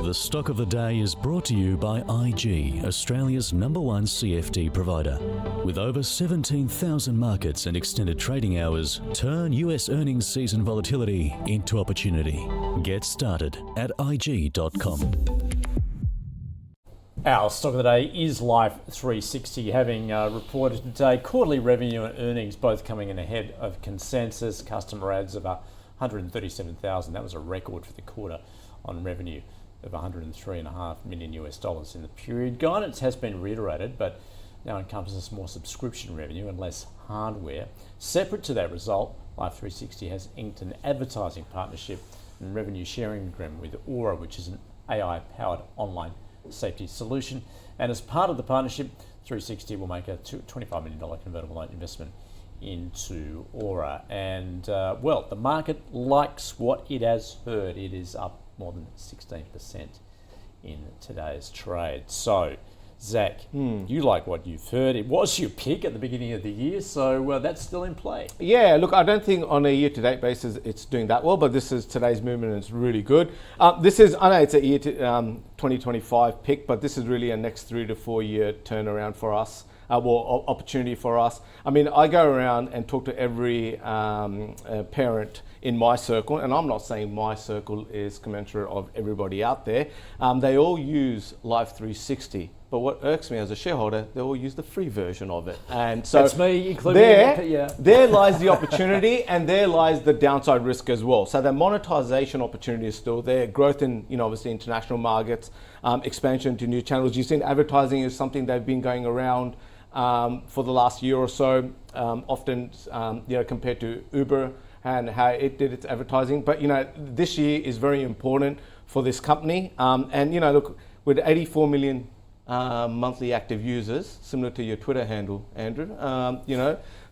The stock of the day is brought to you by IG, Australia's #1 CFD provider. With over 17,000 markets and extended trading hours, turn US earnings season volatility into opportunity. Get started at IG.com. Our stock of the day is Life360, having reported today quarterly revenue and earnings both coming in ahead of consensus. Customer adds of 137,000. That was a record for the quarter on revenue of $103.5 million in the period. Guidance has been reiterated, but now encompasses more subscription revenue and less hardware. Separate to that result, Life360 has inked an advertising partnership and revenue sharing agreement with Orora, which is an AI-powered online safety solution. And as part of the partnership, 360 will make a $25 million convertible note investment into Orora. And well, the market likes what it has heard. It is up more than 16% in today's trade. So, Zach, you like what you've heard. It was your pick at the beginning of the year, so that's still in play. Yeah, look, I don't think on a year-to-date basis it's doing that well, but this is today's movement and it's really good. This is, I know it's a year to 2025 pick, but this is really a next 3 to 4 year turnaround for us. Opportunity for us. I mean, I go around and talk to every parent in my circle, and I'm not saying my circle is commensurate of everybody out there. They all use Life360, but what irks me as a shareholder, they all use the free version of it. And so that's me, including there lies the opportunity, and there lies the downside risk as well. So the monetization opportunity is still there. Growth in, obviously international markets, expansion to new channels. You've seen advertising is something they've been going around for the last year or so, often compared to Uber and how it did its advertising. But this year is very important for this company. And look, with 84 million monthly active users, similar to your Twitter handle, Andrew,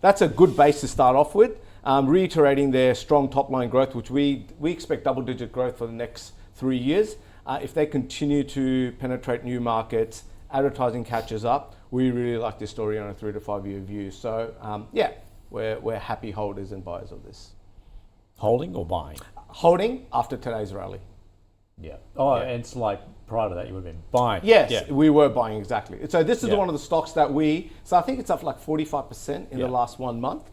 that's a good base to start off with. Reiterating their strong top line growth, which we expect double-digit growth for the next 3 years. If they continue to penetrate new markets, advertising catches up, we really like this story on a 3 to 5 year view. So we're happy holders and buyers of this. Holding or buying? Holding after today's rally. Yeah. Oh, yeah. And it's like prior to that you would have been buying. Yes, we were buying, exactly. So this is one of the stocks that so I think it's up like 45% in the last 1 month.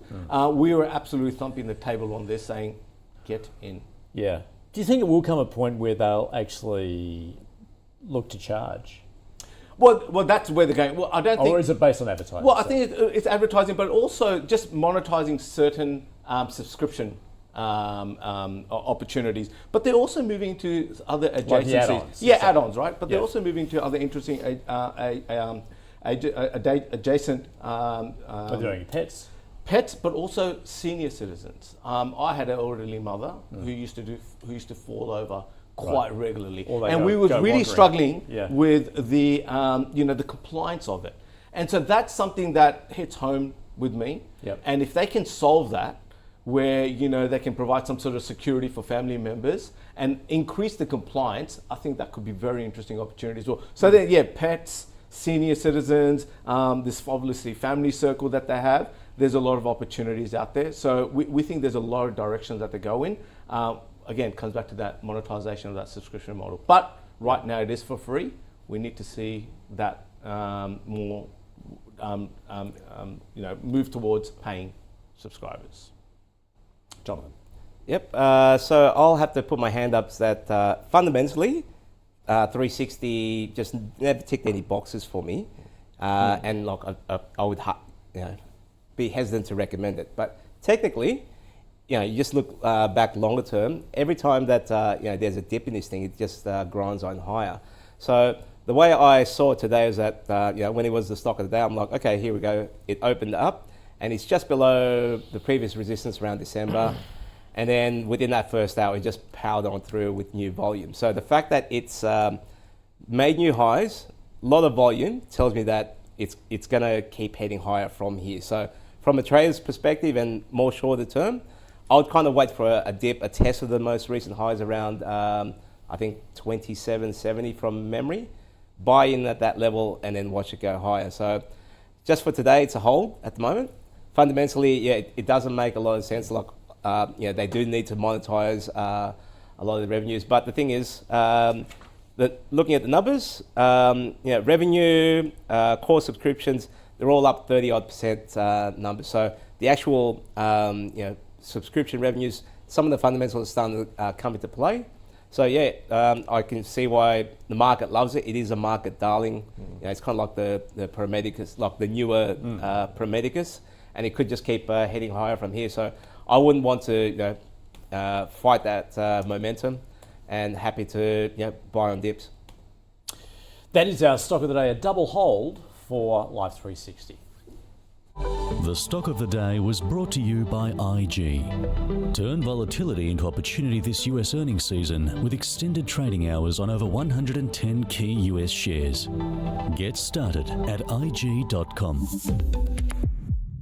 We were absolutely thumping the table on this saying, get in. Yeah. Do you think it will come a point where they'll actually look to charge? Well, that's where they're going. Well, I don't think. Or is it based on advertising? Well, I think it's advertising, but also just monetizing certain subscription opportunities. But they're also moving to other adjacencies. Like the add-ons. Yeah, add-ons, right? But they're also moving to other interesting adjacent. They're doing pets. Pets, but also senior citizens. I had an elderly mother who used to fall over quite regularly, and we were really struggling with the the compliance of it. And so that's something that hits home with me. Yep. And if they can solve that, where they can provide some sort of security for family members and increase the compliance, I think that could be very interesting opportunity as well. So then, pets, senior citizens, this obviously family circle that they have. There's a lot of opportunities out there. So we think there's a lot of directions that they go in. Again, comes back to that monetization of that subscription model. But right now it is for free. We need to see that more, move towards paying subscribers. Jonathan. Yep. So I'll have to put my hand up that fundamentally, 360 just never ticked any boxes for me, and like I would be hesitant to recommend it. But technically, you just look back longer term. Every time that there's a dip in this thing, it just grinds on higher. So the way I saw it today is that when it was the stock of the day, I'm like, okay, here we go. It opened up, and it's just below the previous resistance around December. And then within that first hour, it just powered on through with new volume. So the fact that it's made new highs, a lot of volume, tells me that it's going to keep heading higher from here. So from a trader's perspective and more shorter term, I would kind of wait for a dip, a test of the most recent highs around, I think 27.70 from memory. Buy in at that level and then watch it go higher. So just for today, it's a hold at the moment. Fundamentally, it doesn't make a lot of sense. Like, they do need to monetize a lot of the revenues. But the thing is, looking at the numbers, revenue, core subscriptions, they're all up 30-odd% numbers. So the actual subscription revenues, some of the fundamentals are starting to come into play. So I can see why the market loves it. It is a market darling. It's kind of like the Pro Medicus, like the newer Pro Medicus, and it could just keep heading higher from here. So I wouldn't want to fight that momentum, and happy to buy on dips. That is our stock of the day, a double hold for Life360. The stock of the day was brought to you by IG. Turn volatility into opportunity this US earnings season with extended trading hours on over 110 key US shares. Get started at IG.com.